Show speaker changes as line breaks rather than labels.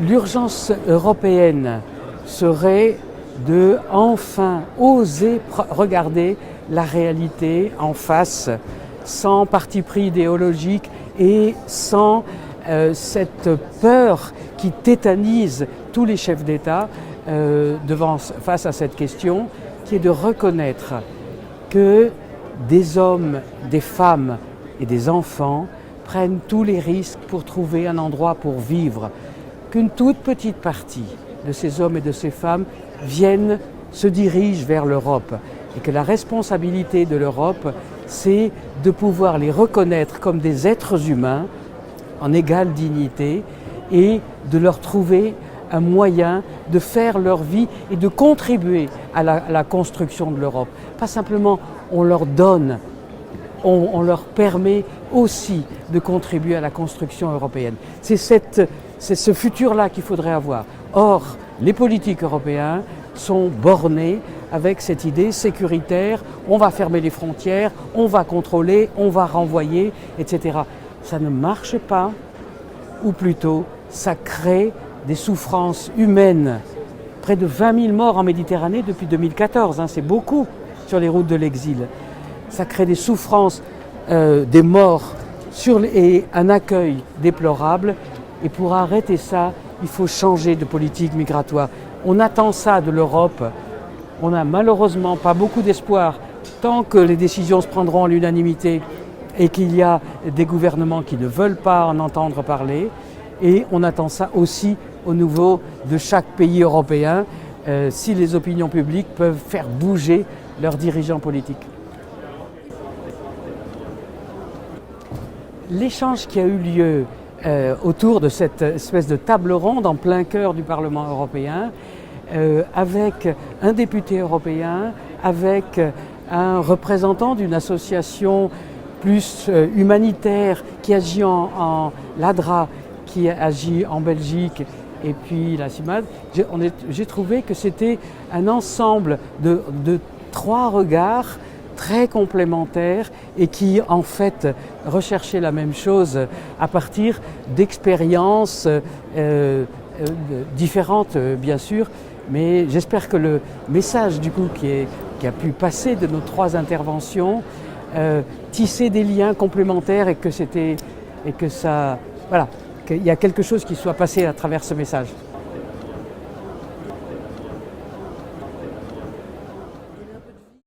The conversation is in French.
L'urgence européenne serait de enfin oser regarder la réalité en face, sans parti pris idéologique et sans cette peur qui tétanise tous les chefs d'État face à cette question, qui est de reconnaître que des hommes, des femmes et des enfants prennent tous les risques pour trouver un endroit pour vivre, qu'une toute petite partie de ces hommes et de ces femmes se dirigent vers l'Europe et que la responsabilité de l'Europe, c'est de pouvoir les reconnaître comme des êtres humains en égale dignité et de leur trouver un moyen de faire leur vie et de contribuer à la construction de l'Europe. Pas simplement on leur donne, on leur permet aussi de contribuer à la construction européenne. C'est ce futur-là qu'il faudrait avoir. Or, les politiques européens sont bornés avec cette idée sécuritaire, on va fermer les frontières, on va contrôler, on va renvoyer, etc. Ça ne marche pas, ou plutôt ça crée des souffrances humaines. Près de 20 000 morts en Méditerranée depuis 2014, c'est beaucoup sur les routes de l'exil. Ça crée des souffrances, des morts et un accueil déplorable. Et pour arrêter ça, il faut changer de politique migratoire. On attend ça de l'Europe. On n'a malheureusement pas beaucoup d'espoir tant que les décisions se prendront à l'unanimité et qu'il y a des gouvernements qui ne veulent pas en entendre parler. Et on attend ça aussi au niveau de chaque pays européen, si les opinions publiques peuvent faire bouger leurs dirigeants politiques. L'échange qui a eu lieu autour de cette espèce de table ronde en plein cœur du Parlement européen, avec un député européen, avec un représentant d'une association plus humanitaire qui agit en l'ADRA, qui agit en Belgique, et puis la CIMAD, j'ai trouvé que c'était un ensemble de trois regards très complémentaires et qui en fait recherchaient la même chose à partir d'expériences différentes bien sûr, mais j'espère que le message du coup qui a pu passer de nos trois interventions tisser des liens complémentaires et qu'il y a quelque chose qui soit passé à travers ce message.